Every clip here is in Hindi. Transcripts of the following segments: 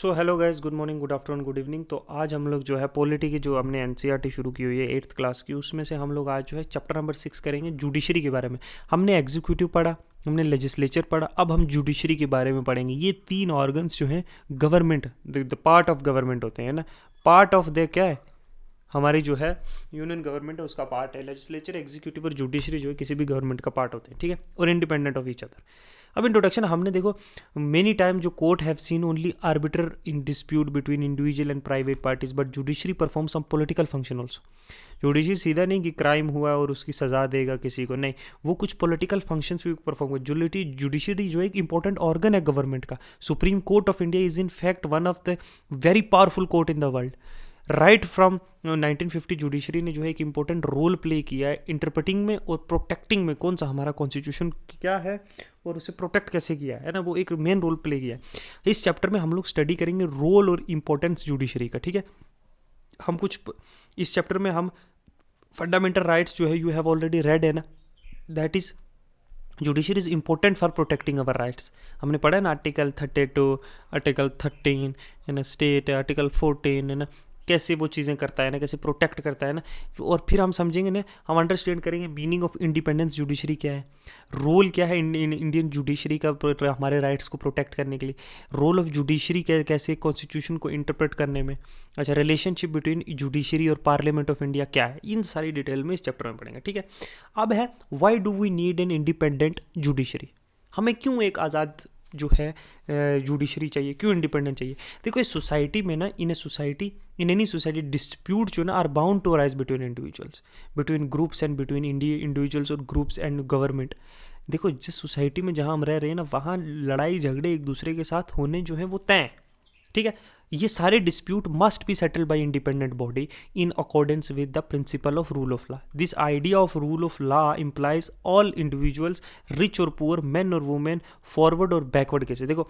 So hello guys, good morning, good afternoon, good evening. तो आज हम लोग जो है पॉलिटी की जो हमने एनसीईआरटी शुरू की हुई है 8th क्लास की, उसमें से हम लोग आज जो है चैप्टर नंबर 6 करेंगे जुडिशरी के बारे में। हमने एग्जीक्यूटिव पढ़ा, हमने लेजिस्लेचर पढ़ा, अब हम जुडिशरी के बारे में पढ़ेंगे। ये तीन ऑर्गन्स जो हैं government, the part of government होते हैं ना, पार्ट ऑफ द क्या है, हमारी जो है यूनियन गवर्नमेंट है उसका पार्ट है। लेजिस्लेचर, एग्जीक्यूटिव और जुडिशरी जो है किसी भी गवर्नमेंट का पार्ट होते हैं, ठीक है, और इंडिपेंडेंट ऑफ ईच अदर। अब इंट्रोडक्शन हमने देखो मेनी टाइम जो court have seen only arbiter in dispute between individual and private parties, but judiciary perform some political function also. Judiciary सीधा नहीं कि क्राइम हुआ और उसकी सजा देगा किसी को, नहीं, वो कुछ पॉलिटिकल फंक्शंस भी परफॉर्म कर। जुडिशरी जो है एक इंपॉर्टेंट ऑर्गन है गवर्नमेंट का। Supreme court of India is in fact one of the very powerful court in the world. Right from 1950 judiciary ने जो है एक इंपॉर्टेंट रोल प्ले किया है इंटरप्रेटिंग में और प्रोटेक्टिंग में, कौन सा हमारा कॉन्स्टिट्यूशन क्या है और उसे प्रोटेक्ट कैसे किया है ना, वो एक मेन रोल प्ले किया है। इस चैप्टर में हम लोग स्टडी करेंगे रोल और इम्पोर्टेंस जुडिशरी का, ठीक है। हम कुछ इस चैप्टर में हम फंडामेंटल राइट्स जो है यू हैव ऑलरेडी रेड है ना, that is judiciary is important for protecting our rights. हमने पढ़ा है ना आर्टिकल 32, आर्टिकल 13 है ना, स्टेट आर्टिकल 14 है ना, कैसे वो चीज़ें करता है ना, कैसे प्रोटेक्ट करता है ना। और फिर हम समझेंगे ना, हम अंडरस्टैंड करेंगे मीनिंग ऑफ इंडिपेंडेंस जुडिशरी क्या है, रोल क्या है इंडियन जुडिशरी का हमारे राइट्स को प्रोटेक्ट करने के लिए, रोल ऑफ जुडिशरी कैसे कॉन्स्टिट्यूशन को इंटरप्रेट करने में, अच्छा, रिलेशनशिप बिटवीन जुडिशरी और पार्लियामेंट ऑफ इंडिया क्या है, इन सारी डिटेल में इस चैप्टर में पढ़ेंगे, ठीक है। अब है why do we need an independent judiciary, हमें क्यों एक आज़ाद जो है जुडिशरी चाहिए, क्यों इंडिपेंडेंट चाहिए। देखो इस सोसाइटी में ना, इन एनी सोसाइटी डिस्प्यूट जो ना are bound to arise between individuals, between groups and between individuals और ग्रुप्स एंड गवर्नमेंट। देखो जिस सोसाइटी में जहाँ हम रह रहे हैं ना, वहाँ लड़ाई झगड़े एक दूसरे के साथ होने जो है वो तय हैं, ठीक है। ये सारे dispute must be settled bye independent body in accordance with the principle of rule of law. This idea of rule of law implies all individuals, rich और पुअर, मैन और वुमेन, फॉरवर्ड और बैकवर्ड कैसे। देखो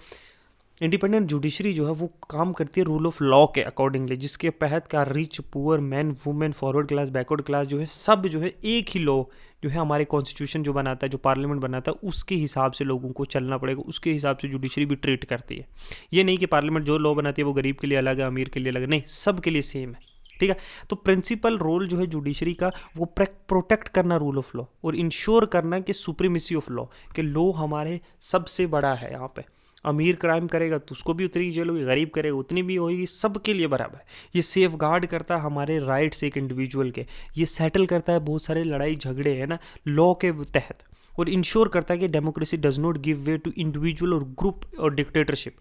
इंडिपेंडेंट जुडिशरी जो है वो काम करती है रूल ऑफ लॉ के अकॉर्डिंगली, जिसके तहत का rich, poor, man, women, forward class, backward class जो है सब जो है एक ही लॉ जो है हमारे कॉन्स्टिट्यूशन जो बनाता है, जो पार्लियामेंट बनाता है, उसके हिसाब से लोगों को चलना पड़ेगा, उसके हिसाब से जुडिशरी भी ट्रीट करती है। ये नहीं कि पार्लियामेंट जो लॉ बनाती है वो गरीब के लिए अलग है, अमीर के लिए अलग है, नहीं, सब के लिए सेम है, ठीक है। तो प्रिंसिपल रोल जो है जुडिशरी का वो प्रोटेक्ट करना रूल ऑफ लॉ और इंश्योर करना कि सुप्रीमेसी ऑफ लॉ, कि लॉ हमारे सबसे बड़ा है। यहाँ पे अमीर क्राइम करेगा तो उसको भी उतनी जेल होगी, गरीब करेगा उतनी भी होगी, सबके लिए बराबर है। ये सेफ गार्ड करता है हमारे राइट्स एक इंडिविजुअल के, ये सेटल करता है बहुत सारे लड़ाई झगड़े है ना लॉ के तहत, और इंश्योर करता है कि democracy does not give way to individual और ग्रुप और डिक्टेटरशिप,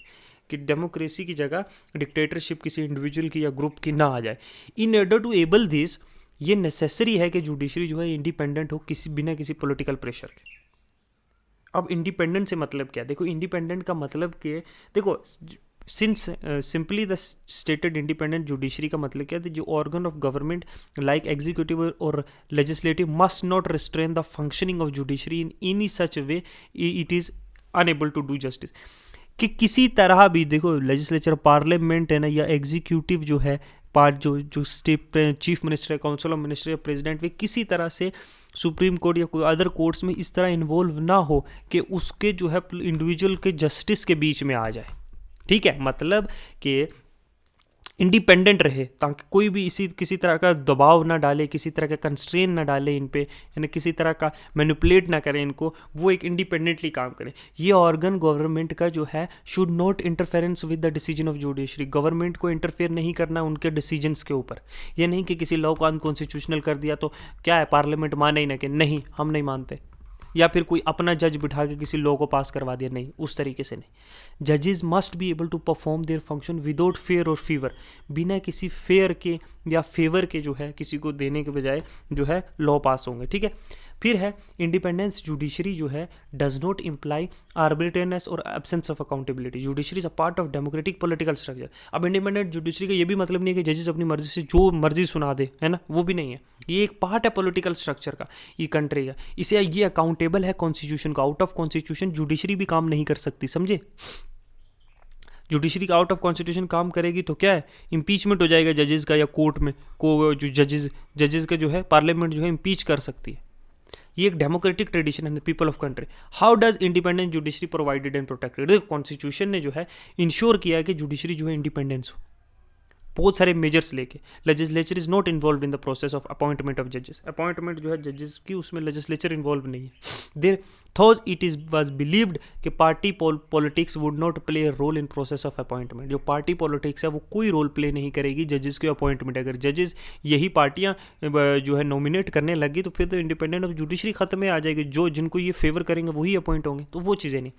कि डेमोक्रेसी की जगह डिक्टेटरशिप किसी इंडिविजुअल की या ग्रुप की ना आ जाए। In order to able this, ये नेसेसरी है कि जुडिशरी जो है इंडिपेंडेंट हो, किसी बिना किसी पॉलिटिकल प्रेशर के। अब इंडिपेंडेंट से मतलब क्या, देखो इंडिपेंडेंट का मतलब कि देखो since simply the stated independent judiciary का मतलब क्या है, जो organ of government like executive और legislative must not restrain the functioning of judiciary in any such way it is unable to do justice, कि किसी तरह भी देखो लेजिस्लेचर, पार्लियामेंट है ना, या एग्जीक्यूटिव जो है पार्ट जो state chief minister, council of minister या प्रेसिडेंट, वे किसी तरह से सुप्रीम कोर्ट या कोई अदर कोर्ट्स में इस तरह इन्वॉल्व ना हो कि उसके जो है इंडिविजुअल के जस्टिस के बीच में आ जाए, ठीक है। मतलब कि इंडिपेंडेंट रहे ताकि कोई भी किसी तरह का दबाव ना डाले, किसी तरह का कंस्ट्रेन ना डाले इन पे, यानी किसी तरह का मैनिपुलेट ना करें इनको, वो एक इंडिपेंडेंटली काम करें। ये ऑर्गन गवर्नमेंट का जो है should not interference with the decision of judiciary, government को इंटरफेयर नहीं करना उनके डिसीजंस के ऊपर। ये नहीं कि किसी लॉ को अनकॉन्स्टिट्यूशनल कर दिया तो क्या है पार्लियामेंट माने ही ना कि नहीं हम नहीं मानते, या फिर कोई अपना जज बिठा के किसी लॉ को पास करवा दिया, नहीं, उस तरीके से नहीं। जजेस must be able to perform their function without fear और फीवर, बिना किसी फेयर के या फेवर के जो है किसी को देने के बजाय जो है लॉ पास होंगे, ठीक है। फिर है इंडिपेंडेंस जुडिशरी जो है डज नॉट इम्प्लाई आर्बिट्रेरीनेस और absence of accountability. Judiciary is a part of democratic political structure. अब इंडिपेंडेंट जुडिशरी का ये भी मतलब नहीं है कि जजेस अपनी मर्जी से जो मर्जी सुना दे, है ना, वो भी नहीं है। ये एक पार्ट है पॉलिटिकल स्ट्रक्चर का, ये कंट्री का, इसे ये अकाउंटेबल है कॉन्स्टिट्यूशन का। आउट ऑफ कॉन्स्टिट्यूशन जुडिशरी भी काम नहीं कर सकती, समझे। जुडिशरी का आउट ऑफ कॉन्स्टिट्यूशन काम करेगी तो क्या है, इम्पीचमेंट हो जाएगा जजेस का, या कोर्ट में को जो जजेस का जो है पार्लियामेंट जो है इम्पीच कर सकती है। ये एक डेमोक्रेटिक ट्रेडिशन है, people of country. How does independent judiciary provided and protected? देखो कॉन्स्टिट्यूशन ने जो है इंश्योर किया है कि जुडिशरी जो है इंडिपेंडेंस हो, बहुत सारे मेजर्स लेके। Legislature is not involve in the process of appointment of जजेस, अपॉइंटमेंट जो है जजेस की उसमें लेजिस्लेचर इन्वॉल्व नहीं है। There though it is was believed कि party politics would not play a role in process of appointment. जो पार्टी पॉलिटिक्स है वो कोई रोल प्ले नहीं करेगी जजेस के अपॉइंटमेंट। अगर जजेस यही पार्टियां जो है नॉमिनेट करने लगी तो फिर तो इंडिपेंडेंट ऑफ जुडिशरी खत्म में आ जाएगी, जो जिनको ये फेवर करेंगे वही अपॉइंट होंगे, तो वो चीज़ें नहीं।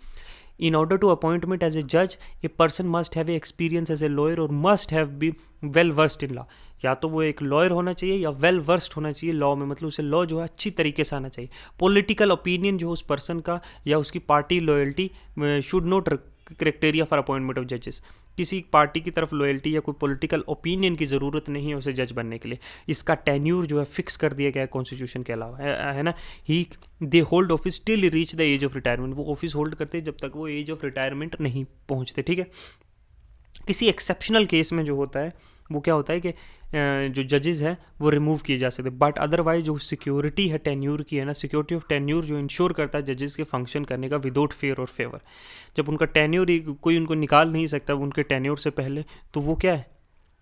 In order to appointment as a judge, a person must have a experience as a lawyer or must have been well versed in law। या तो वो एक लॉयर होना चाहिए या वेल वर्स्ड होना चाहिए लॉ में, मतलब उसे लॉ जो है अच्छी तरीके से आना चाहिए। पॉलिटिकल ओपिनियन जो उस पर्सन का या उसकी party loyalty should not criteria for appointment of जजेस। किसी पार्टी की तरफ लॉयल्टी या कोई पॉलिटिकल ओपिनियन की ज़रूरत नहीं है उसे जज बनने के लिए। इसका टेन्यूर जो है फिक्स कर दिया गया है कॉन्स्टिट्यूशन के अलावा, है ना। He they hold office till reach the age of retirement. वो ऑफिस होल्ड करते हैं जब तक वो एज ऑफ रिटायरमेंट नहीं पहुंचते, ठीक है। किसी एक्सेप्शनल केस में जो होता है वो क्या होता है कि जो जजेस हैं वो रिमूव किए जा सकते, बट अदरवाइज जो सिक्योरिटी है टेन्यूर की है ना, सिक्योरिटी ऑफ टेन्यूर जो इंश्योर करता है जजेस के फंक्शन करने का विदाउट फेयर और फेवर। जब उनका टेन्यूर कोई उनको निकाल नहीं सकता उनके टेन्यूर से पहले, तो वो क्या है,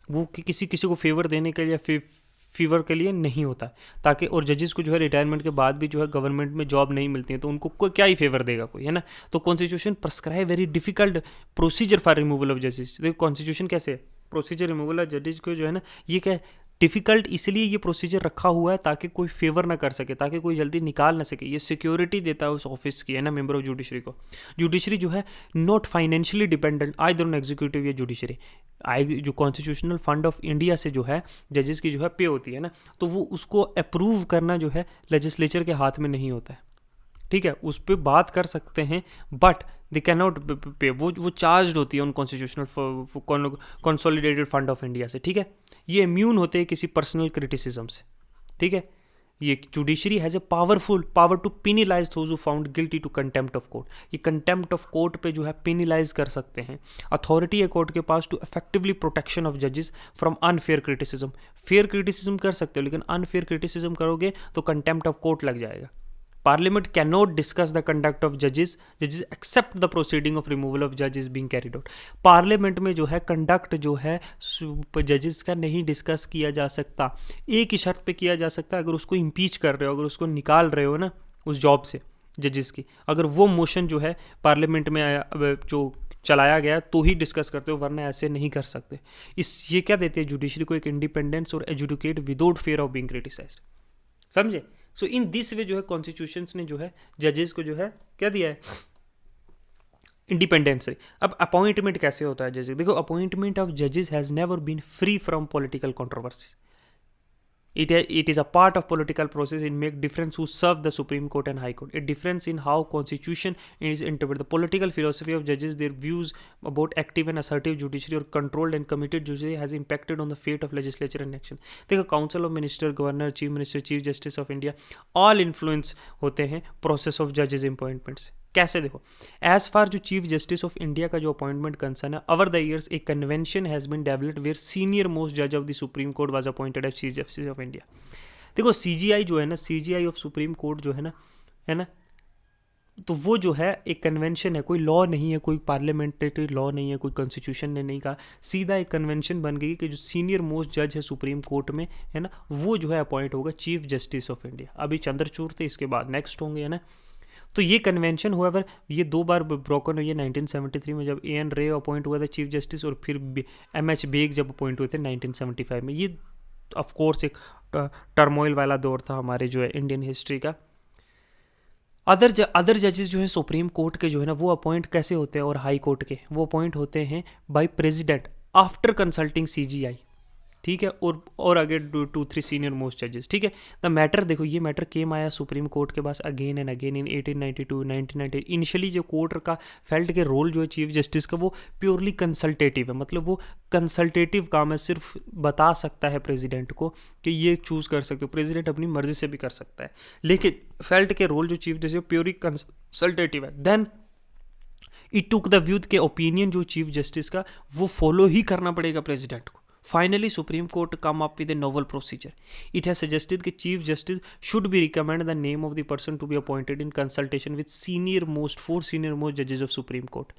वो किसी को फेवर देने के लिए फीवर के लिए नहीं होता है, ताकि और जजेस को जो है रिटायरमेंट के बाद भी जो है गवर्नमेंट में जॉब नहीं मिलती है तो उनको कोई क्या ही फेवर देगा कोई, है ना। तो constitution prescribe very difficult procedure for removal of जजेस। देखो कॉन्स्टिट्यूशन कैसे है, प्रोसीजर रिमूवल ऑफ जजेस को जो है ना, ये क्या है डिफ़िकल्ट इसलिए ये प्रोसीजर रखा हुआ है ताकि कोई फेवर ना कर सके, ताकि कोई जल्दी निकाल ना सके। ये सिक्योरिटी देता है उस ऑफिस की, है ना, मेंबर ऑफ जुडिशरी को। जुडिशरी जो है not financially dependent either on executive या जुडिशरी। जो कॉन्स्टिट्यूशनल फंड ऑफ इंडिया से जो है जजेस की जो है पे होती है ना, तो वो उसको अप्रूव करना जो है लेजिस्लेचर के हाथ में नहीं होता है, ठीक है। उस पर बात कर सकते हैं बट दे कैन नॉट पे, वो चार्ज होती है उन constitutional consolidated fund of India से, ठीक है। ये इम्यून होते हैं किसी पर्सनल क्रिटिसिज्म से, ठीक है। ये judiciary has a power to penalise those who found guilty to contempt of court. ये कंटेम्प्ट ऑफ कोर्ट पे जो है पिनिलाइज कर सकते हैं। अथॉरिटी है कोर्ट के पास टू इफेक्टिवली प्रोटेक्शन ऑफ जजेस from unfair criticism. Fair criticism कर सकते हो लेकिन अनफेयर क्रिटिसिज्म करोगे तो कंटेम्प्ट ऑफ कोर्ट लग जाएगा। Parliament cannot discuss the conduct of judges except the proceeding of removal of judges being carried out। Parliament में जो है कंडक्ट जो है जजेस का नहीं डिस्कस किया जा सकता। एक ही शर्त पे किया जा सकता है, अगर उसको इम्पीच कर रहे हो, अगर उसको निकाल रहे हो ना उस जॉब से जजेस की, अगर वो मोशन जो है पार्लियामेंट में जो चलाया गया तो ही डिस्कस करते हो, वरना ऐसे नहीं कर सकते। ये क्या देते हैं जुडिशरी को एक इंडिपेंडेंस और educate without fair of being criticised, समझे। सो इन दिस वे जो है कॉन्स्टिट्यूशंस ने जो है जजेस को जो है क्या दिया है, इंडिपेंडेंस है। अब अपॉइंटमेंट कैसे होता है जजेस, देखो अपॉइंटमेंट ऑफ जजेस has never been free from political controversies. It is a part of political process. It make difference who serve the Supreme Court and High Court. A difference in how Constitution is interpreted. The political philosophy of judges, their views about active and assertive judiciary or controlled and committed judiciary has impacted on the fate of legislature and action. देखो Council of Minister, Governor, Chief Minister, Chief Justice of India, all influence होते हैं process of judges appointments। कैसे देखो, एज फार जो चीफ जस्टिस ऑफ इंडिया का जो अपॉइंटमेंट कंसर्न है, over the years a convention has been developed where senior most जज of the supreme court was appointed as chief justice of India. देखो सीजीआई जो है ना, सीजीआई ऑफ सुप्रीम कोर्ट जो है ना, तो वो जो है एक कन्वेंशन है, कोई लॉ नहीं है, कोई पार्लियामेंट्री लॉ नहीं है, कोई कॉन्स्टिट्यूशन ने नहीं कहा, सीधा एक कन्वेंशन बन गई कि जो सीनियर मोस्ट जज है सुप्रीम कोर्ट में, है ना, वो जो है अपॉइंट होगा चीफ जस्टिस ऑफ इंडिया। अभी चंद्रचूड़ थे, इसके बाद नेक्स्ट होंगे, है ना। तो ये कन्वेंशन हुआ, ये 2 बार ब्रोकन हुई है। 1973 में जब एन रे अपॉइंट हुआ था चीफ जस्टिस, और फिर एमएच बेग जब अपॉइंट हुए थे 1975 में। ये ऑफकोर्स एक टर्मोइल वाला दौर था हमारे जो है इंडियन हिस्ट्री का। अदर जजेस जो है सुप्रीम कोर्ट के जो है ना, वो अपॉइंट कैसे होते हैं, और हाई कोर्ट के वो अपॉइंट होते हैं by president after consulting CGI, ठीक है, और आगे 2-3 सीनियर मोस्ट जजेस, ठीक है। द मैटर देखो, ये मैटर केम आया सुप्रीम कोर्ट के पास again and again in 1892, 1998। Initially जो कोर्ट का फेल्ट के रोल जो है चीफ जस्टिस का, वो प्योरली कंसल्टेटिव है, मतलब वो कंसल्टेटिव काम है, सिर्फ बता सकता है प्रेसिडेंट को कि ये चूज़ कर सकते हो। प्रेसिडेंट अपनी मर्जी से भी कर सकता है, लेकिन फेल्ट के रोल जो चीफ जस्टिस प्योरली कंसल्टेटिव है। Then it took the view के ओपिनियन जो चीफ जस्टिस का वो फॉलो ही करना पड़ेगा प्रेसिडेंट को, Finally, Supreme Court come up with a novel procedure. It has suggested that Chief Justice should be recommend the name of the person to be appointed in consultation with four senior most judges of Supreme Court.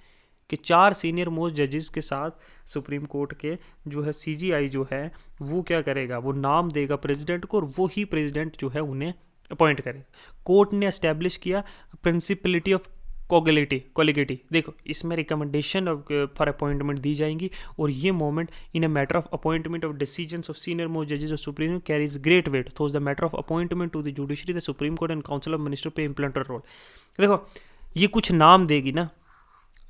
कि 4 सीनियर मोस्ट जजेस के साथ सुप्रीम कोर्ट के जो है CGI जो है वो क्या करेगा, वो नाम देगा प्रेसिडेंट को और वो ही प्रेसिडेंट जो है उन्हें अपॉइंट करेगा. कोर्ट ने एस्टेब्लिश किया प्रिंसिपलिटी ऑफ कोलिगिटी. देखो इसमें रिकमेंडेशन फॉर अपॉइंटमेंट दी जाएंगी और ये moment in a matter of appointment of decisions of senior most जजेस of supreme carries great weight. Those the matter of appointment to the judiciary the supreme court and council of minister play important role. देखो ये कुछ नाम देगी ना,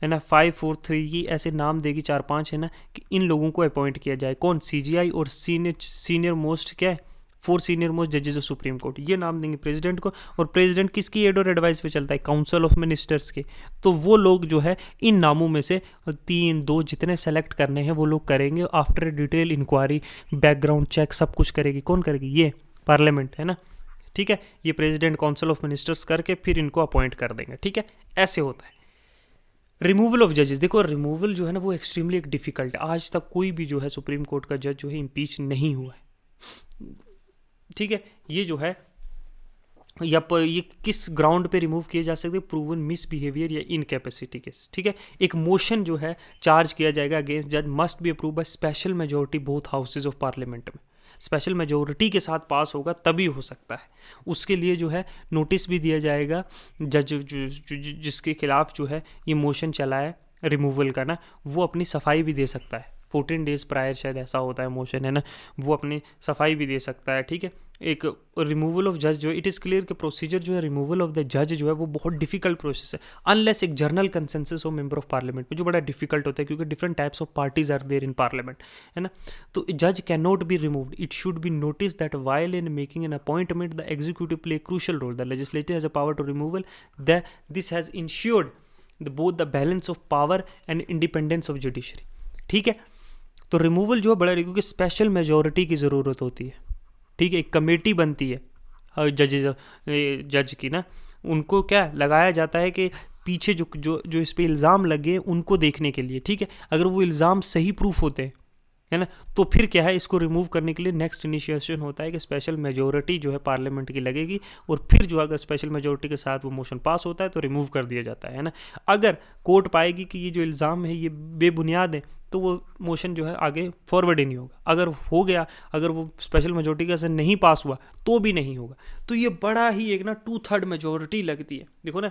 है ना, 5 4 3 ये ऐसे नाम देगी 4-5 है ना, कि इन लोगों को अपॉइंट किया जाए. कौन? CGI और सीनियर मोस्ट क्या है, 4 सीनियर मोस्ट जजेस ऑफ सुप्रीम कोर्ट. ये नाम देंगे प्रेसिडेंट को और प्रेसिडेंट किसकी एड और एडवाइस पे चलता है, काउंसिल ऑफ मिनिस्टर्स के. तो वो लोग जो है इन नामों में से 3-2 जितने सेलेक्ट करने हैं वो लोग करेंगे after detail inquiry, background check सब कुछ करेगी. कौन करेगी? ये पार्लियामेंट, है ना. ठीक है, ये प्रेसिडेंट काउंसिल ऑफ मिनिस्टर्स करके फिर इनको अपॉइंट कर देंगे. ठीक है, ऐसे होता है. रिमूवल ऑफ जजेस. देखो रिमूवल जो है ना वो एक्सट्रीमली एक डिफिकल्ट है. आज तक कोई भी जो है सुप्रीम कोर्ट का जज जो है इम्पीच नहीं हुआ है. ठीक है, ये जो है या ये किस ग्राउंड पे रिमूव किए जा सकते हैं, प्रूवन मिसबिहेवियर या इनकैपेसिटी केस. ठीक है, एक मोशन जो है चार्ज किया जाएगा अगेंस्ट जज must be approve by special majority both houses of parliament में. स्पेशल मेजोरिटी के साथ पास होगा तभी हो सकता है. उसके लिए जो है नोटिस भी दिया जाएगा जज जिसके खिलाफ जो है ये मोशन चला है रिमूवल का ना, वो अपनी सफाई भी दे सकता है. 14 डेज प्रायर शायद ऐसा होता है मोशन, है ना, वो अपनी सफाई भी दे सकता है. ठीक है, एक रिमूवल ऑफ जज जो है इट इज़ क्लियर कि प्रोसीजर जो है रिमूवल ऑफ द जज जो है वो बहुत डिफिकल्ट प्रोसेस है अनलेस एक जनरल कंसेंसस हो मेंबर ऑफ पार्लियामेंट में, जो बड़ा डिफिकल्ट होता है क्योंकि different types of parties are there in parliament, है ना. तो जज can not be removed. It should be notice that while in making an appointment the executive play crucial role. The legislature has a power to removal. This has ensured both the balance of power and independence of judiciary. ठीक है, तो रिमूवल जो है बड़ा क्योंकि स्पेशल मेजोरिटी की ज़रूरत होती है. ठीक है, एक कमेटी बनती है जज की ना, उनको क्या लगाया जाता है कि पीछे जो जो जो इस पे इल्ज़ाम लगे उनको देखने के लिए. ठीक है, अगर वो इल्ज़ाम सही प्रूफ होते हैं, है ना, तो फिर क्या है इसको रिमूव करने के लिए नेक्स्ट इनिशिएशन होता है कि स्पेशल मेजोरिटी जो है पार्लियामेंट की लगेगी और फिर जो अगर स्पेशल मेजोरिटी के साथ वो मोशन पास होता है तो रिमूव कर दिया जाता है ना. अगर कोर्ट पाएगी कि ये जो इल्ज़ाम है ये बेबुनियाद है तो वो मोशन जो है आगे फॉरवर्ड ही नहीं होगा. अगर हो गया, अगर वो स्पेशल मेजोरिटी का से नहीं पास हुआ तो भी नहीं होगा. तो ये बड़ा ही एक ना 2/3 मेजोरिटी लगती है. देखो ना,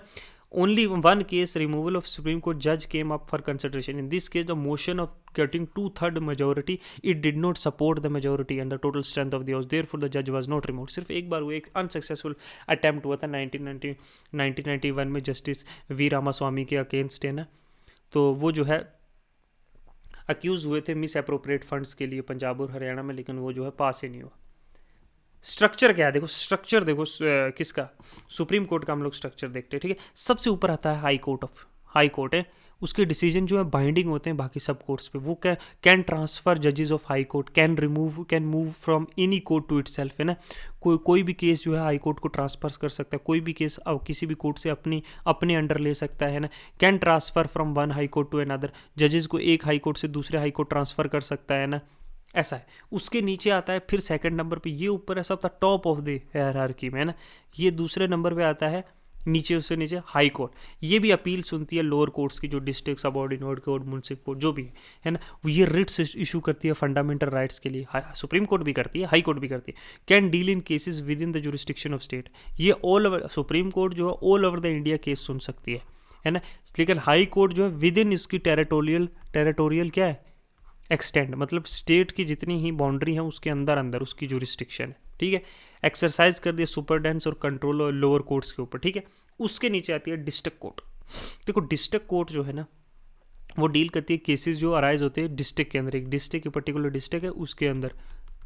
only one case removal of Supreme Court judge came up for consideration. In this case, the motion of getting 2/3 majority, it did not support the majority and the total strength of the house. Therefore, the judge was not removed. सिर्फ एक बार वो एक अनसक्सेसफुल अटैम्प्ट हुआ था 1991 में जस्टिस वी रामास्वामी के अगेंस्ट, है ना. तो वो जो है अक्यूज़ हुए थे मिस अप्रोप्रिएट फंड्स के लिए पंजाब और हरियाणा में, लेकिन वो जो है पास ही नहीं हुआ. स्ट्रक्चर क्या है? देखो स्ट्रक्चर देखो किसका, सुप्रीम कोर्ट का हम लोग स्ट्रक्चर देखते हैं. ठीक है, सबसे ऊपर आता है हाई कोर्ट है. उसके डिसीजन जो है बाइंडिंग होते हैं बाकी सब कोर्ट्स पे. वो कैन ट्रांसफर जजेस of high court, can move from any court to itself, है ना. कोई भी केस जो है हाई कोर्ट को ट्रांसफर कर सकता है. कोई भी केस किसी भी कोर्ट से अपने अंडर ले सकता है ना. Can transfer from one high court to another. जजेस को एक हाई कोर्ट से दूसरे हाई कोर्ट ट्रांसफर कर सकता है ना. ऐसा है. उसके नीचे आता है फिर सेकंड नंबर पे, ये ऊपर है सब टॉप ऑफ द हायरार्की में, है ना. ये दूसरे नंबर पे आता है नीचे, उससे नीचे हाई कोर्ट. ये भी अपील सुनती है लोअर कोर्ट्स की, जो district subordinate court, municipal court जो भी है ना. ये रिट्स इशू करती है फंडामेंटल राइट्स के लिए. सुप्रीम कोर्ट भी करती है, हाई कोर्ट भी करती है. Can deal in cases with in the jurisdiction of state. ये ऑल ओवर सुप्रीम कोर्ट जो है all over the India case सुन सकती है ना. लेकिन हाई कोर्ट जो है विद इन इसकी टेरिटोरियल क्या है, एक्सटेंड, मतलब स्टेट की जितनी ही बाउंड्री है उसके अंदर उसकी जुरिस्डिक्शन है. ठीक है, एक्सरसाइज कर दिया सुपरडेंस और कंट्रोल और लोअर कोर्ट्स के ऊपर. ठीक है, उसके नीचे आती है डिस्ट्रिक्ट कोर्ट. देखो डिस्ट्रिक्ट कोर्ट जो है ना वो डील करती है केसेस जो अराइज होते हैं डिस्ट्रिक्ट के अंदर. एक डिस्ट्रिक्ट, पर्टिकुलर डिस्ट्रिक्ट है उसके अंदर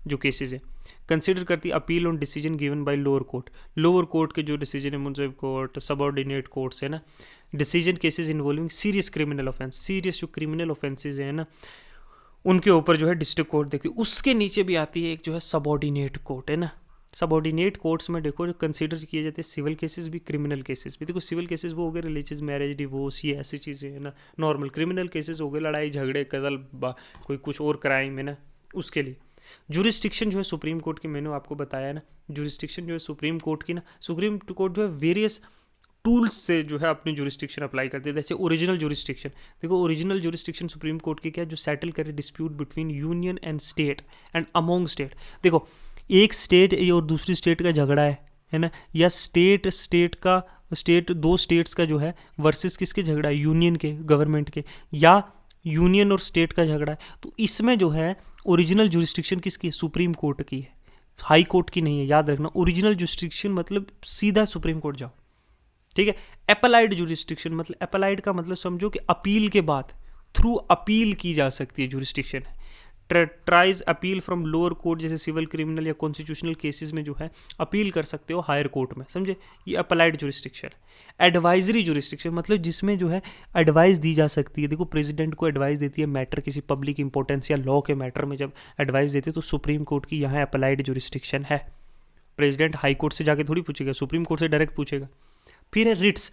जो केसेस है. कंसिडर करती है appeal on decision given by lower court के जो डिसीजन है, म्युनिसिपल कोर्ट, सबऑर्डिनेट कोर्ट्स, है ना. Decision cases involving serious criminal offence, serious जो क्रिमिनल ऑफेंसेज है ना उनके ऊपर जो है डिस्ट्रिक्ट कोर्ट देखती है. उसके नीचे भी आती है एक जो है सबऑर्डिनेट कोर्ट, है ना. सबऑर्डिनेट कोर्ट्स में देखो जो कंसीडर किए जाते हैं सिविल केसेस भी, क्रिमिनल केसेस भी. देखो सिविल केसेस वो हो गए रिलीजियस मैरिज, डिवोर्स, ये ऐसी चीज़ें है ना, नॉर्मल. क्रिमिनल केसेस हो गए लड़ाई झगड़े, कत्ल, कोई कुछ और क्राइम, है ना, उसके लिए। जुरिस्डिक्शन जो है सुप्रीम कोर्ट की, मैंने आपको बताया ना, जुरिस्डिक्शन जो है सुप्रीम कोर्ट की ना, सुप्रीम कोर्ट जो है वेरियस टूल्स से जो है अपनी जुरिस्डिक्शन अप्लाई करते हैं। जैसे ओरिजिनल जुरिस्डिक्शन, देखो ओरिजिनल जुरिस्डिक्शन सुप्रीम कोर्ट की क्या है, जो सेटल करे dispute between union and state and among state. देखो एक स्टेट और दूसरी स्टेट का झगड़ा है ना, या स्टेट दो स्टेट्स का जो है वर्सेस किसके झगड़ा है, यूनियन के, गवर्नमेंट के, या यूनियन और स्टेट का झगड़ा है, तो इसमें जो है ओरिजिनल जुरिस्डिक्शन किसकी है, सुप्रीम कोर्ट की है, हाई कोर्ट की नहीं है। याद रखना, ओरिजिनल जुरिस्डिक्शन मतलब सीधा सुप्रीम कोर्ट जाओ, ठीक है। एप्लाइड जुरिस्डिक्शन मतलब, एप्लाइड का मतलब समझो कि अपील के बाद, थ्रू अपील की जा सकती है जुरिस्डिक्शन है। Tries appeal from lower court, जैसे सिविल, क्रिमिनल या कॉन्स्टिट्यूशनल केसेस में जो है अपील कर सकते हो हायर कोर्ट में, समझे, ये अप्लाइड जुरिस्डिक्शन है। एडवाइजरी जुरिस्डिक्शन मतलब जिसमें जो है एडवाइस दी जा सकती है। देखो प्रेसिडेंट को एडवाइस देती है मैटर, किसी पब्लिक इंपॉर्टेंस या लॉ के मैटर में जब एडवाइस देती है, तो सुप्रीम कोर्ट की यहाँ अप्लाइड जुरिस्डिक्शन है। प्रेसिडेंट हाई कोर्ट से जाके थोड़ी पूछेगा, सुप्रीम कोर्ट से डायरेक्ट पूछेगा। फिर है रिट्स,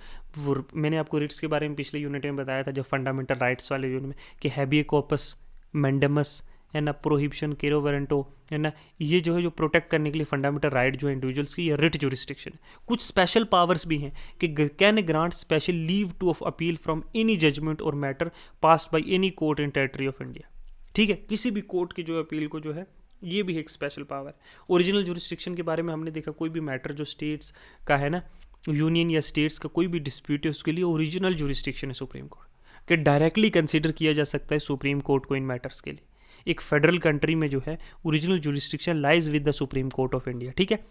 मैंने आपको रिट्स के बारे में पिछले यूनिट में बताया था, जब फंडामेंटल राइट्स वाले यूनिट में, कि हैबियस कॉर्पस, मैंडेमस है ना, प्रोहिबिशन, केरो वारंटो है ना, ये जो है जो प्रोटेक्ट करने के लिए फंडामेंटल राइट जो है इंडिविजुअल्स की, ये रिट जुरिस्डिक्शन। कुछ स्पेशल पावर्स भी हैं कि can grant special leave to of appeal from any judgment और matter passed by any court in territory of India, ठीक है, किसी भी कोर्ट की जो अपील को जो है, ये भी एक स्पेशल पावर है। ओरिजिनल जुरिस्डिक्शन के बारे में हमने देखा, कोई भी मैटर जो स्टेट्स का है ना, यूनियन या स्टेट्स का कोई भी डिस्प्यूट है, उसके लिए ओरिजिनल जुरिस्डिक्शन है सुप्रीम कोर्ट, कि डायरेक्टली कंसीडर किया जा सकता है सुप्रीम कोर्ट को इन मैटर्स के लिए। एक फेडरल कंट्री में जो है original jurisdiction lies with the supreme court of India, ठीक है।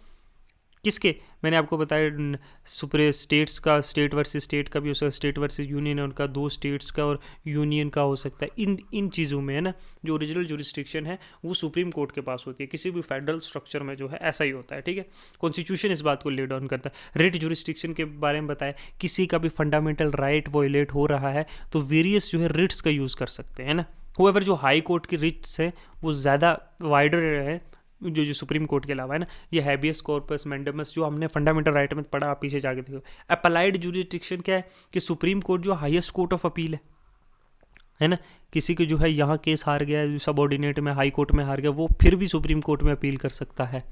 किसके, मैंने आपको बताया सुप्रीम स्टेट्स का, स्टेट वर्सेस स्टेट का भी हो सकता है, स्टेट वर्सेस यूनियन है उनका, दो स्टेट्स का और यूनियन का हो सकता है। इन चीज़ों में है ना, जो ओरिजिनल जुरिस्डिक्शन है वो सुप्रीम कोर्ट के पास होती है, किसी भी फेडरल स्ट्रक्चर में जो है ऐसा ही होता है, ठीक है। कॉन्स्टिट्यूशन इस बात को ले डाउन करता है। रिट जुरिस्डिक्शन के बारे में बताया, किसी का भी फंडामेंटल राइट वॉयलेट हो रहा है तो वेरियस जो है रिट्स का यूज़ कर सकते हैं ना। होएवर जो हाई कोर्ट की रिट्स है वो ज़्यादा वाइडर है जो सुप्रीम कोर्ट के अलावा है ना। ये हैबियस कॉर्पस, मैंडेमस जो हमने फंडामेंटल राइट में पढ़ा, आप पीछे जाके देखो। अप्लाइड जुरिस्डिक्शन क्या है कि सुप्रीम कोर्ट जो हाईएस्ट कोर्ट ऑफ अपील है ना, किसी के जो है यहाँ केस हार गया, सबऑर्डिनेट में हाई कोर्ट में हार गया, वो फिर भी सुप्रीम कोर्ट में अपील कर सकता है,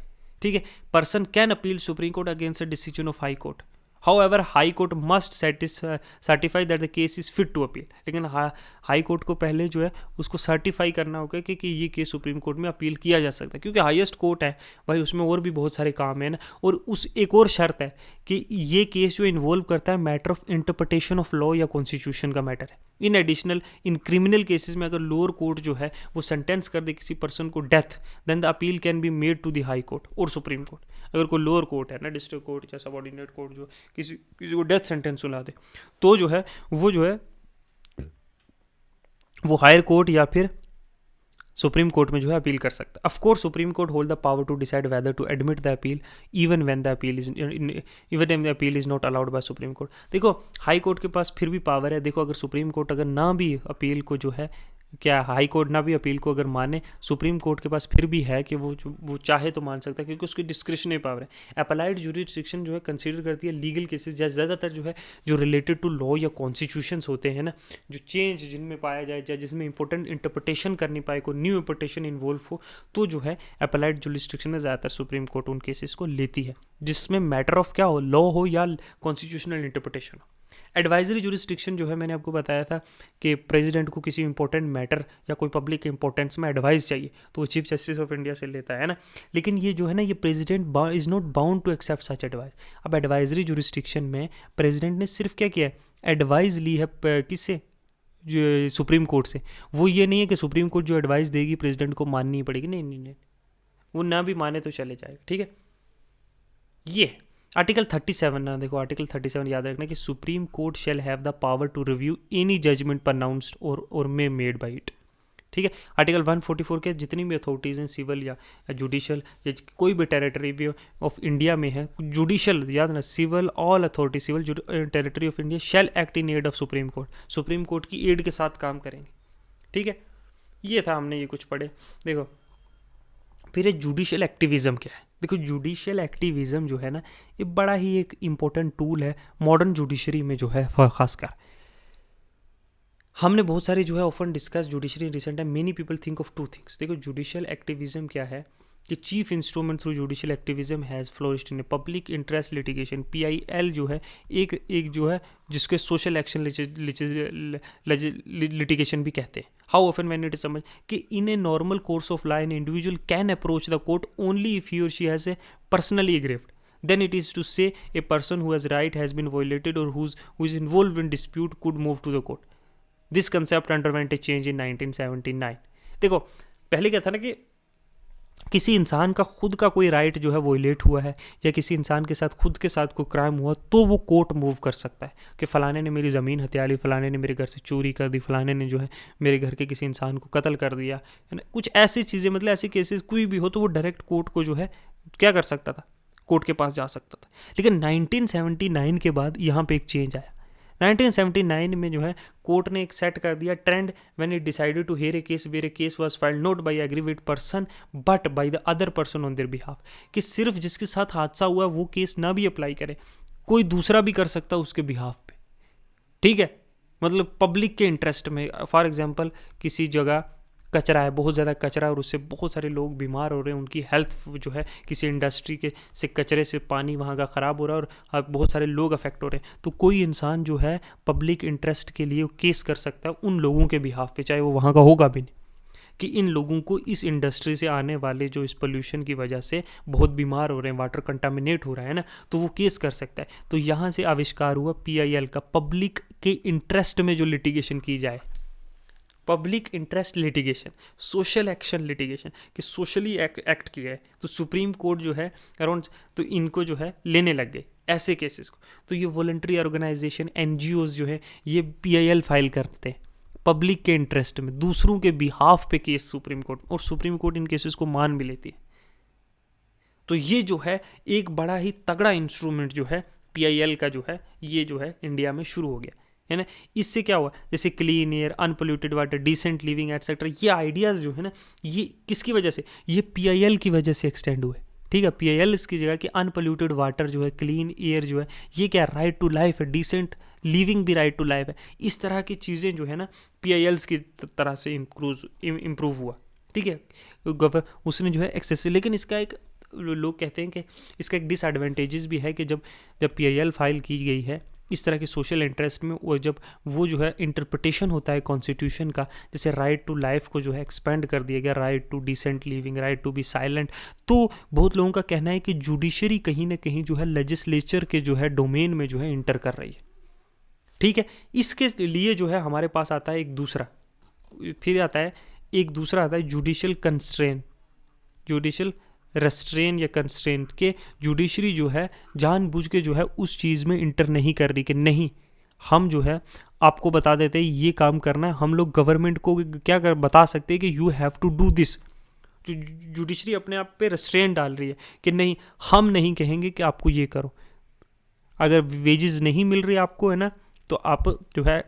ठीक है। Person can appeal supreme court against a decision of high court, however high court must certify that the case is fit to appeal. लेकिन हाई कोर्ट को पहले जो है उसको सर्टिफाई करना होगा कि ये केस सुप्रीम कोर्ट में अपील किया जा सकता है, क्योंकि हाईएस्ट कोर्ट है भाई, उसमें और भी बहुत सारे काम है ना। और उस एक और शर्त है कि ये केस जो इन्वॉल्व करता है matter of interpretation of law या कॉन्स्टिट्यूशन का मैटर है। In additional in criminal cases में अगर लोअर कोर्ट जो है वो सेंटेंस कर दे किसी पर्सन को death, then the appeal can be made to the high court और सुप्रीम कोर्ट। अगर कोई लोअर कोर्ट है ना, डिस्ट्रिक्ट कोर्ट या सबऑर्डिनेट कोर्ट जो किसी को डेथ सेंटेंस सुना दे, तो जो है वो हायर कोर्ट या फिर सुप्रीम कोर्ट में जो है अपील कर सकता है। Of course supreme court hold the power to decide whether to admit the appeal even the appeal is not allowed by supreme court. देखो हाई कोर्ट के पास फिर भी पावर है। देखो अगर सुप्रीम कोर्ट अगर ना भी अपील को जो है, क्या हाई कोर्ट ना भी अपील को अगर माने, सुप्रीम कोर्ट के पास फिर भी है कि वो चाहे तो मान सकता है, क्योंकि उसकी डिस्क्रिशनरी पावर है। अप्लाइड जुरिस्डिक्शन जो है कंसीडर करती है लीगल केसेस, ज़्यादातर जो है जो रिलेटेड टू लॉ या कॉन्स्टिट्यूशंस होते हैं ना, जो चेंज जिनमें पाया जाए या जिसमें इंपॉर्टेंट इंटरप्रिटेशन करनी पाए, कोई न्यू इंटरप्रिटेशन इन्वॉल्व हो, तो जो है अप्लाइड जुरिस्डिक्शन में ज़्यादातर सुप्रीम कोर्ट उन केसेस को लेती है जिसमें मैटर ऑफ क्या हो, लॉ हो या कॉन्स्टिट्यूशनल इंटरप्रिटेशन हो। एडवाइजरी जुरिस्डिक्शन जो है मैंने आपको बताया था कि प्रेसिडेंट को किसी इंपॉर्टेंट मैटर या कोई पब्लिक इंपॉर्टेंस में एडवाइस चाहिए तो वो चीफ जस्टिस ऑफ इंडिया से लेता है ना। लेकिन ये जो है ना, ये president is not bound to accept such advice. अब एडवाइजरी जुरिस्डिक्शन में प्रेसिडेंट ने सिर्फ क्या किया है, एडवाइस ली है किससे, जो सुप्रीम कोर्ट से। वो ये नहीं है कि सुप्रीम कोर्ट जो एडवाइस देगी प्रेसिडेंट को माननी पड़ेगी, नहीं नहीं नहीं, वो ना भी माने तो चले जाएगा, ठीक है। ये आर्टिकल 37 ना, देखो आर्टिकल 37 याद रखना कि supreme court shall have the power to review any judgement pronounced और मे मेड बाय इट, ठीक है। आर्टिकल 144 के जितनी भी अथॉरिटीज़ हैं, सिविल या जुडिशल या कोई भी टेरिटरी भी ऑफ इंडिया में है, जुडिशल याद ना, civil all authority civil territory of India shall act in aid of supreme court, supreme court की एड के साथ काम करेंगे, ठीक है। ये था, हमने ये कुछ पढ़े। देखो फिर जुडिशियल एक्टिविज़म क्या है। देखो जुडिशियल एक्टिविज़म जो है ना, ये बड़ा ही एक इम्पोर्टेंट टूल है मॉडर्न जुडिशरी में जो है, खासकर हमने बहुत सारी जो है often discuss judiciary in recent time, many people think of two things. देखो जुडिशियल एक्टिविज्म क्या है कि chief instrument through judicial activism has flourished in public interest litigation. PIL जो है एक जो है जिसके सोशल एक्शन लिटिगेशन भी कहते हैं। How often when it is समझ कि in a normal course of law an individual can approach the court only if he और she has a personally aggrieved, then it is to say a person who has right has been violated or who is involved in dispute could move to the court. This concept underwent a change in 1979. देखो पहले क्या था ना कि किसी इंसान का खुद का कोई राइट जो है वोलेट हुआ है या किसी इंसान के साथ खुद के साथ कोई क्राइम हुआ तो वो कोर्ट मूव कर सकता है कि फ़लाने ने मेरी ज़मीन हत्या ली, फ़लाने ने मेरे घर से चोरी कर दी, फ़लाने ने जो है मेरे घर के किसी इंसान को कत्ल कर दिया, है ना, कुछ ऐसी चीज़ें, मतलब ऐसे केसेस कोई भी हो तो वो डायरेक्ट कोर्ट को जो है क्या कर सकता था, कोर्ट के पास जा सकता था। लेकिन 1979 के बाद यहाँ पे एक चेंज आया। 1979 में जो है कोर्ट ने एक सेट कर दिया trend when it decided to hear a case where a case was filed not by aggrieved person but by the other person on their behalf, कि सिर्फ जिसके साथ हादसा हुआ वो केस ना भी अप्लाई करे, कोई दूसरा भी कर सकता है उसके बिहाफ पे। ठीक है, मतलब पब्लिक के इंटरेस्ट में। फॉर एग्जाम्पल किसी जगह कचरा है, बहुत ज़्यादा कचरा, और उससे बहुत सारे लोग बीमार हो रहे हैं, उनकी हेल्थ जो है किसी इंडस्ट्री के से कचरे से पानी वहाँ का ख़राब हो रहा है और बहुत सारे लोग अफेक्ट हो रहे हैं, तो कोई इंसान जो है पब्लिक इंटरेस्ट के लिए केस कर सकता है उन लोगों के बिहाफ पे, चाहे वो वहाँ का होगा भी नहीं, कि इन लोगों को इस इंडस्ट्री से आने वाले जो इस पोल्यूशन की वजह से बहुत बीमार हो रहे हैं, वाटर कंटामिनेट हो रहा है ना, तो वो केस कर सकता है। तो यहाँ से आविष्कार हुआ PIL का, पब्लिक के इंटरेस्ट में जो लिटिगेशन की जाए, public interest litigation, social action litigation, कि सोशली एक्ट किया है तो सुप्रीम कोर्ट जो है अराउंड तो इनको जो है लेने लग गए ऐसे केसेस को। तो ये वॉलंटरी ऑर्गेनाइजेशन NGOs जो है ये PIL फाइल करते हैं पब्लिक के इंटरेस्ट में, दूसरों के बिहाफ पे केस सुप्रीम कोर्ट, और सुप्रीम कोर्ट इन केसेस को मान भी लेती है। तो ये जो है एक बड़ा ही तगड़ा इंस्ट्रूमेंट जो है PIL का जो है ये जो है इंडिया में शुरू हो गया है ना। इससे क्या हुआ, जैसे clean air, unpolluted water, decent living etcetera, ये आइडियाज़ जो है ना, ये किसकी वजह से, ये PIL की वजह से एक्सटेंड हुए। ठीक है, PIL इसकी जगह कि अनपोल्यूटेड वाटर जो है, क्लीन एयर जो है, ये क्या राइट टू लाइफ है, डिसेंट लिविंग भी राइट टू लाइफ है। इस तरह की चीज़ें जो है ना PILs की तरह से इम्प्रूव हुआ। ठीक है, उसने जो है एक्सेस, लेकिन इसका एक लोग कहते हैं कि इसका एक डिसएडवांटेजेस भी है कि जब PIL फाइल की गई है इस तरह के सोशल इंटरेस्ट में, और जब वो जो है इंटरप्रिटेशन होता है कॉन्स्टिट्यूशन का, जैसे राइट टू लाइफ को जो है एक्सपेंड कर दिया गया, right to decent living, right to be silent, तो बहुत लोगों का कहना है कि जुडिशरी कहीं ना कहीं जो है लेजिस्लेचर के जो है डोमेन में जो है इंटर कर रही है। ठीक है, इसके लिए जो है हमारे पास आता है एक दूसरा, फिर आता है एक दूसरा आता है जुडिशियल कंस्ट्रेन, जुडिशियल रेस्ट्रेन या कंस्ट्रेंट, के जुडिशरी जो है जानबूझ के जो है उस चीज़ में इंटर नहीं कर रही कि नहीं हम जो है आपको बता देते हैं ये काम करना है। हम लोग गवर्नमेंट को क्या कर बता सकते हैं कि you have to do this. Judiciary अपने आप पे रेस्ट्रेन डाल रही है कि नहीं, हम नहीं कहेंगे कि आपको ये करो। अगर वेजेस नहीं मिल रही आपको, है ना, तो आप जो है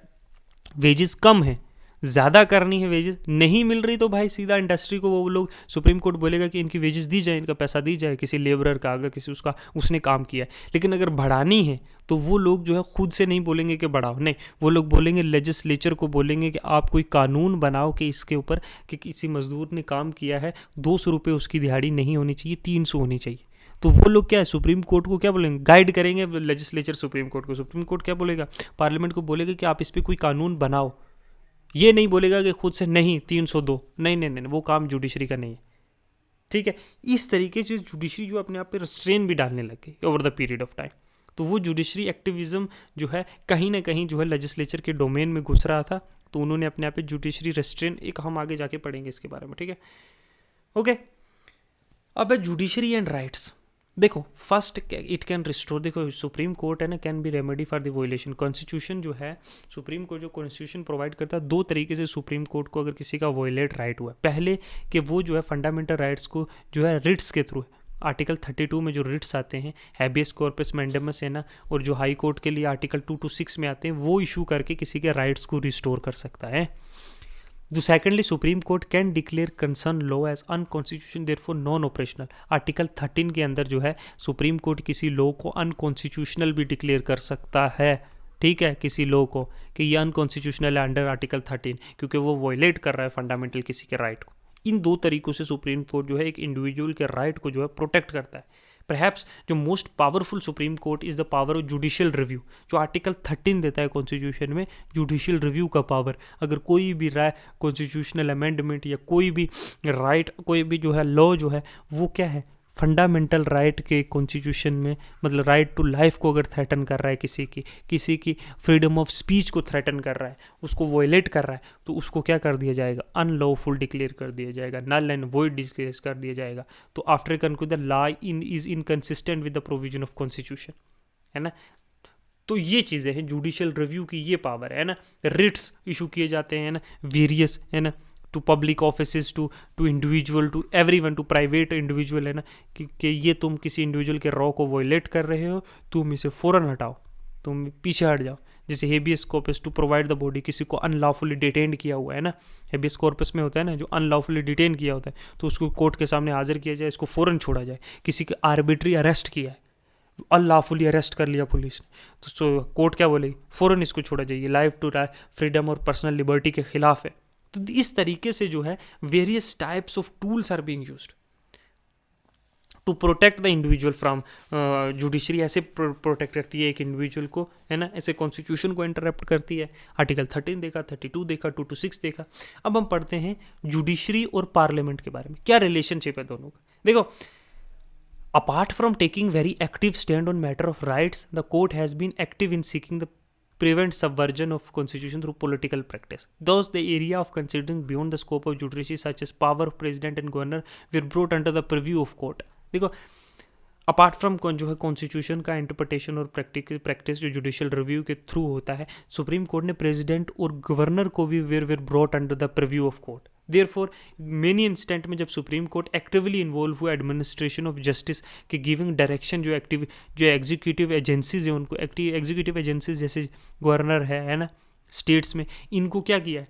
वेजेस कम है, ज़्यादा करनी है वेजेस, नहीं मिल रही तो भाई सीधा इंडस्ट्री को वो लोग, सुप्रीम कोर्ट बोलेगा कि इनकी वेजेस दी जाए, इनका पैसा दी जाए, किसी लेबरर का अगर किसी उसने काम किया है। लेकिन अगर बढ़ानी है तो वो लोग जो है खुद से नहीं बोलेंगे कि बढ़ाओ, नहीं, वो लोग बोलेंगे लेजिस्लेचर को बोलेंगे कि आप कोई कानून बनाओ कि इसके ऊपर कि किसी मजदूर ने काम किया है 200 रुपये उसकी दिहाड़ी नहीं होनी चाहिए, 300 होनी चाहिए। तो वो लोग क्या है, सुप्रीम कोर्ट को क्या बोलेंगे, गाइड करेंगे लेजिस्लेचर सुप्रीम कोर्ट को। सुप्रीम कोर्ट क्या बोलेगा, पार्लियामेंट को बोलेगा कि आप इस पर कोई कानून बनाओ। ये नहीं बोलेगा कि खुद से नहीं 300 दो, नहीं नहीं नहीं, वो काम जुडिशरी का नहीं है। ठीक है, इस तरीके से जुडिशरी जो अपने आप पे रेस्ट्रेन भी डालने लग गई over the period of time. तो वो जुडिशरी एक्टिविज्म जो है कहीं ना कहीं जो है लेजिस्लेचर के डोमेन में घुस रहा था, तो उन्होंने अपने आप पे जुडिशरी रेस्ट्रेन, एक हम आगे जाके पढ़ेंगे इसके बारे में। ठीक है, ओके। अब है जुडिशरी एंड राइट्स। देखो फर्स्ट इट कैन रिस्टोर, देखो सुप्रीम कोर्ट है ना, can be remedy for the वोलेशन। Constitution जो है, सुप्रीम कोर्ट जो कॉन्स्टिट्यूशन प्रोवाइड करता है, दो तरीके से सुप्रीम कोर्ट को अगर किसी का वोलेट राइट हुआ, पहले कि वो जो है फंडामेंटल राइट्स को जो है रिट्स के थ्रू, आर्टिकल 32 में जो रिट्स आते हैं, हैबियस कॉर्पस मैंडेमस है ना, और जो हाई कोर्ट के लिए आर्टिकल 2 to 6 में आते हैं, वो इशू करके किसी के राइट्स को रिस्टोर कर सकता है। जो secondly supreme court can declare concern law as unconstitution therefore non operational. Article 13 के अंदर जो है सुप्रीम कोर्ट किसी लॉ को अनकॉन्स्टिट्यूशनल भी डिक्लेयर कर सकता है। ठीक है, किसी लॉ को कि ये अनकॉन्स्टिट्यूशनल है अंडर आर्टिकल 13 क्योंकि वो वॉयलेट कर रहा है फंडामेंटल किसी के राइट को। इन दो तरीकों से सुप्रीम कोर्ट जो है एक इंडिविजुअल के राइट को जो है प्रोटेक्ट करता है। परहैप्स जो most powerful supreme court is the power of judicial review, जो आर्टिकल 13 देता है कॉन्स्टिट्यूशन में, जुडिशियल रिव्यू का पावर। अगर कोई भी राय, कॉन्स्टिट्यूशनल अमेंडमेंट या कोई भी राइट, कोई भी जो है लॉ जो है वो क्या है, फंडामेंटल राइट के कॉन्स्टिट्यूशन में, मतलब राइट टू लाइफ को अगर थ्रेटन कर रहा है, किसी की फ्रीडम ऑफ स्पीच को थ्रेटन कर रहा है, उसको वॉयलेट कर रहा है, तो उसको क्या कर दिया जाएगा, अनलॉफुल डिक्लेयर कर दिया जाएगा, नल एंड वॉइड डिक्लेयर कर दिया जाएगा। तो after conclude the law is inconsistent with the provision of constitution, है ना। तो ये चीज़ें हैं, जुडिशियल रिव्यू की ये पावर है ना। रिट्स इशू किए जाते हैं ना, वेरियस, है ना, to public offices, to individual, to everyone, to private individual, है ना, कि ये तुम किसी इंडिविजुअल के रॉ को वॉयलेट कर रहे हो, तुम इसे फ़ौरन हटाओ, तुम पीछे हट जाओ। जैसे habeas corpus to provide the body, किसी को अनलॉफुली डिटेन किया हुआ है ना, हेबियस कॉर्पस में होता है ना, जो अनलॉफुली डिटेन किया होता है तो उसको कोर्ट के सामने हाजिर किया जाए, इसको फ़ौरन छोड़ा जाए। किसी के आर्बिट्री अरेस्ट किया है, अनलॉफुली अरेस्ट कर लिया पुलिस ने, तो कोर्ट क्या बोलेगी, फ़ौरन इसको छोड़ा जाइए, लाइफ टू फ्रीडम और पर्सनल लिबर्टी के खिलाफ है। तो इस तरीके से जो है various types of tools are being used to protect the individual from judiciary. ऐसे प्रोटेक्ट करती है एक इंडिविजुअल को, है ना, ऐसे कॉन्स्टिट्यूशन को इंटरप्ट करती है। आर्टिकल 13 देखा, 32 देखा, 226 देखा। अब हम पढ़ते हैं जुडिशरी और पार्लियामेंट के बारे में, क्या रिलेशनशिप है दोनों का। देखो, apart from taking very active stand on matter of rights, the court has been active in seeking the prevent subversion of constitution through political practice. Thus, the area of considering beyond the scope of judiciary, such as power of president and governor, were brought under the purview of court. देखो, अपार्ट फ्रॉम जो है कॉन्स्टिट्यूशन का इंटरप्रिटेशन और प्रैक्टिस जो जुडिशियल रिव्यू के थ्रू होता है, सुप्रीम कोर्ट ने प्रेसिडेंट और गवर्नर को भी were brought under the purview of court. Therefore many instant में जब सुप्रीम कोर्ट एक्टिवली इन्वॉल्व हुआ एडमिनिस्ट्रेशन ऑफ जस्टिस के गिविंग डायरेक्शन, जो एग्जीक्यूटिव एजेंसीज हैं उनको, एग्जीक्यूटिव एजेंसीज जैसे गवर्नर है ना, स्टेट्स में, इनको क्या किया है,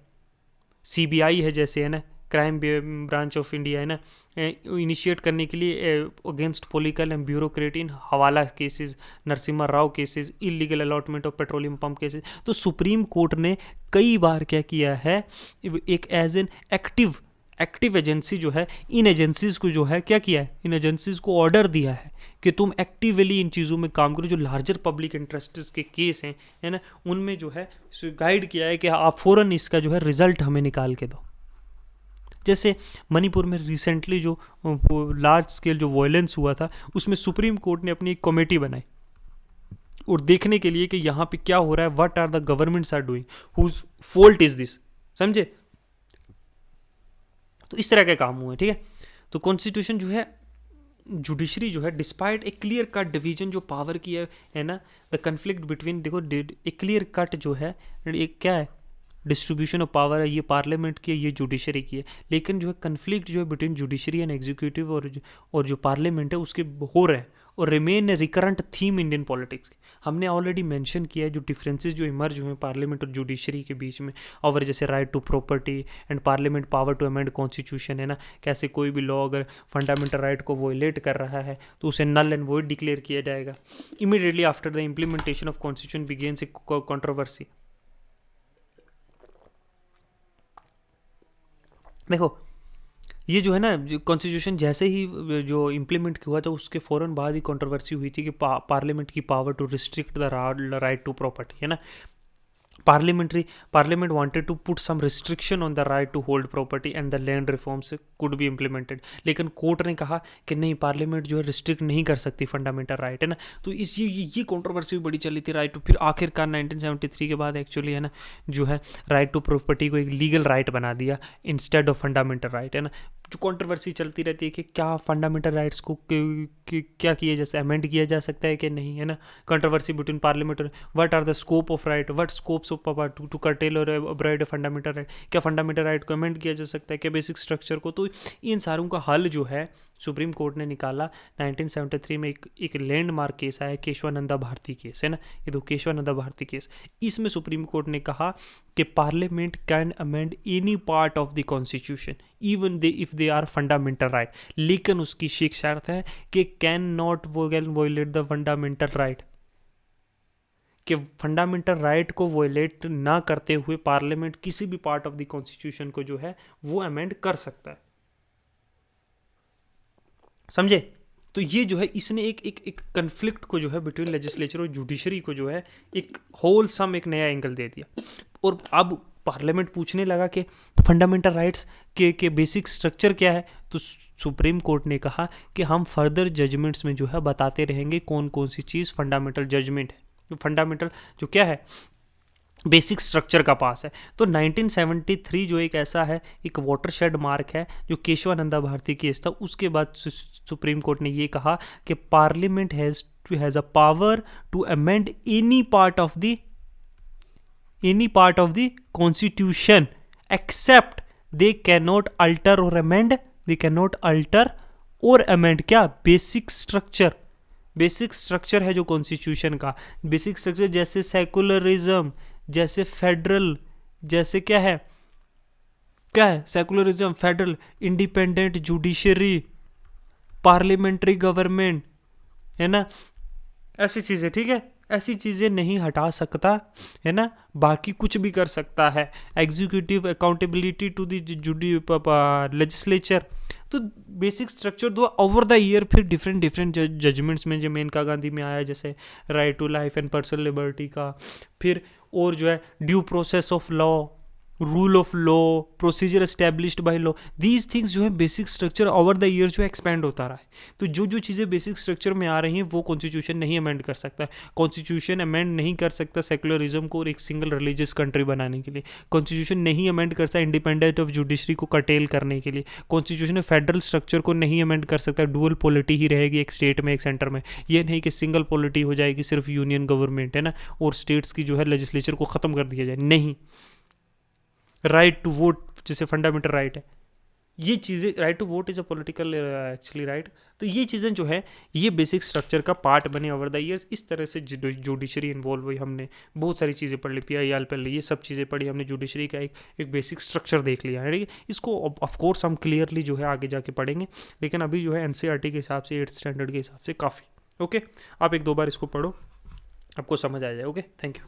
CBI है जैसे, है ना, क्राइम ब्रांच ऑफ इंडिया, है ना, इनिशिएट करने के लिए अगेंस्ट पॉलिटिकल एंड ब्यूरोक्रेट इन हवाला cases, Narasimha Rao cases, illegal allotment of petroleum pump cases. तो सुप्रीम कोर्ट ने कई बार क्या किया है, एक एज एन एक्टिव एजेंसी जो है, इन एजेंसीज को जो है क्या किया है, इन एजेंसीज को ऑर्डर दिया है कि तुम एक्टिवली इन चीज़ों में काम करो, जो लार्जर पब्लिक इंटरेस्ट के केस हैं, है ना, उनमें जो है गाइड किया है कि आप फ़ौरन इसका जो है रिजल्ट हमें निकाल के दो। जैसे मणिपुर में रिसेंटली जो लार्ज स्केल जो वायलेंस हुआ था, उसमें सुप्रीम कोर्ट ने अपनी एक कमेटी बनाई और देखने के लिए कि यहाँ पे क्या हो रहा है, what are the governments are doing, whose fault is this, समझे। तो इस तरह के काम हुए, ठीक है। तो कॉन्स्टिट्यूशन जो है, जुडिशरी जो है, डिस्पाइट ए क्लियर कट डिवीजन जो पावर की है ना, द कन्फ्लिक्ट बिटवीन, देखो एक क्लियर कट जो है, एक क्या है, डिस्ट्रीब्यूशन ऑफ पावर है, ये पार्लियामेंट की है, ये जुडिशरी की है, लेकिन जो है कन्फ्लिक्ट जो है बिटवीन जुडिशरी एंड एग्जीक्यूटिव और जो पार्लियामेंट है उसके हो रहे हैं और रिमेन ए रिकरेंट थीम इंडियन पॉलिटिक्स। हमने ऑलरेडी मेंशन किया है जो डिफरेंसेस जो इमर्ज हुए पार्लियामेंट और जुडिशरी के बीच में, और जैसे right to property and parliament power to amend constitution, है ना, कैसे कोई भी लॉ अगर फंडामेंटल राइट को वॉयलेट कर रहा है तो उसे नल एंड वॉइड डिक्लेयर किया जाएगा। Immediately after the implementation of constitution begins A controversy. देखो, ये जो है ना, जो कॉन्स्टिट्यूशन जैसे ही जो इम्प्लीमेंट हुआ था उसके फ़ौरन बाद ही कंट्रोवर्सी हुई थी कि पार्लियामेंट की power to restrict the right to property, है ना। Parliament wanted to put some restriction on the right to hold property and the land reforms could be implemented, लेकिन कोर्ट ने कहा कि नहीं, पार्लियामेंट जो है रिस्ट्रिक्ट नहीं कर सकती फंडामेंटल राइट, है ना। तो इस ये कंट्रोवर्सी भी बड़ी चली थी राइट टू, फिर आखिरकार 1973 के बाद एक्चुअली, है ना, जो है राइट टू प्रॉपर्टी को एक लीगल राइट बना दिया इंस्टेड ऑफ फंडामेंटल राइट, है ना। जो कंट्रोवर्सी चलती रहती है कि क्या फंडामेंटल राइट्स को क्या किया जा सकता है, अमेंड किया जा सकता है कि नहीं, है ना। Controversy between parliament, what are the scope of right, what scopes of power to curtail और अब्राइड फंडामेंटल राइट, क्या फंडामेंटल राइट को अमेंड किया जा सकता है, क्या बेसिक स्ट्रक्चर को। तो इन सारों का हल जो है सुप्रीम कोर्ट ने निकाला 1973 में। एक लैंडमार्क केस आया, केशवानंदा भारती केस, है ना, ये दो केशवानंदा भारती केस। इसमें सुप्रीम कोर्ट ने कहा कि parliament can amend any part of the constitution even if they are fundamental right, लेकिन उसकी शर्त है कि can not violate the fundamental right, कि फंडामेंटल राइट को वोलेट ना करते हुए पार्लियामेंट किसी भी पार्ट ऑफ द कॉन्स्टिट्यूशन को जो है वो अमेंड कर सकता है। समझे? तो ये जो है इसने एक कन्फ्लिक्ट को जो है बिटवीन लेजिस्लेचर और जुडिशरी को जो है एक होलसम एक नया एंगल दे दिया। और अब पार्लियामेंट पूछने लगा कि फंडामेंटल राइट्स के बेसिक स्ट्रक्चर क्या है, तो सुप्रीम कोर्ट ने कहा कि हम फर्दर जजमेंट्स में जो है बताते रहेंगे कौन कौन सी चीज़ फंडामेंटल जजमेंट है, फंडामेंटल जो क्या है बेसिक स्ट्रक्चर का पास है। तो 1973 जो एक ऐसा है, एक वाटरशेड मार्क है जो केशवानंदा भारती केस था, उसके बाद सुप्रीम कोर्ट ने ये कहा कि parliament has a power to amend any part of the constitution except they can not alter और अमेंड क्या बेसिक स्ट्रक्चर है जो कॉन्स्टिट्यूशन का बेसिक स्ट्रक्चर, जैसे सेकुलरिज्म, जैसे फेडरल, जैसे क्या है secularism, federal, independent judiciary, parliamentary government, है ना, ऐसी चीज़ें। ठीक है, ऐसी चीज़ें नहीं हटा सकता, है ना, बाकी कुछ भी कर सकता है। Executive accountability to the legislature. तो बेसिक स्ट्रक्चर दो ओवर द ईयर फिर डिफरेंट जजमेंट्स में जो मेनका गांधी में आया, जैसे right to life and personal liberty का, फिर और जो है due process of law, rule of law, procedure established by law, these things जो है basic structure over the year जो एक्सपेंड होता रहा है। तो जो चीज़ें बेसिक स्ट्रक्चर में आ रही हैं वो कॉन्स्टिट्यूशन नहीं अमेंड कर सकता। कॉन्स्टिट्यूशन अमेंड नहीं कर सकता सेकुलरिज्म को और एक सिंगल रिलीजियस कंट्री बनाने के लिए। कॉन्स्टिट्यूशन नहीं अमेंड कर सकता इंडिपेंडेंट ऑफ जुडिशरी को कटेल करने के लिए। कॉन्स्टिट्यूशन फेडरल स्ट्रक्चर को नहीं अमेंड कर सकता, डुअल पॉलिटी ही रहेगी, एक स्टेट में एक सेंटर में। ये नहीं कि सिंगल पॉलिटी हो जाएगी, सिर्फ यूनियन गवर्नमेंट, है ना, और स्टेट्स की जो है लेजिस्लेचर को ख़त्म कर दिया जाए, नहीं। राइट टू वोट जैसे फंडामेंटल राइट है, ये चीज़ें, right to vote is a political actually right, तो ये चीज़ें जो है ये बेसिक स्ट्रक्चर का पार्ट बने ओवर द ईयर्स। इस तरह से जुडिशरी इन्वॉल्व हुई, हमने बहुत सारी चीज़ें पढ़ ली, PIL पढ़ ली, ये सब चीज़ें पढ़ी हमने, जुडिशरी का एक बेसिक स्ट्रक्चर देख लिया है। ठीक है, इसको ऑफकोर्स हम क्लियरली जो है आगे जाके पढ़ेंगे, लेकिन अभी जो है NCERT के हिसाब से 8th स्टैंडर्ड के हिसाब से काफ़ी। ओके, आप 1-2 बार इसको पढ़ो, आपको समझ आ जाए। Okay, thank you.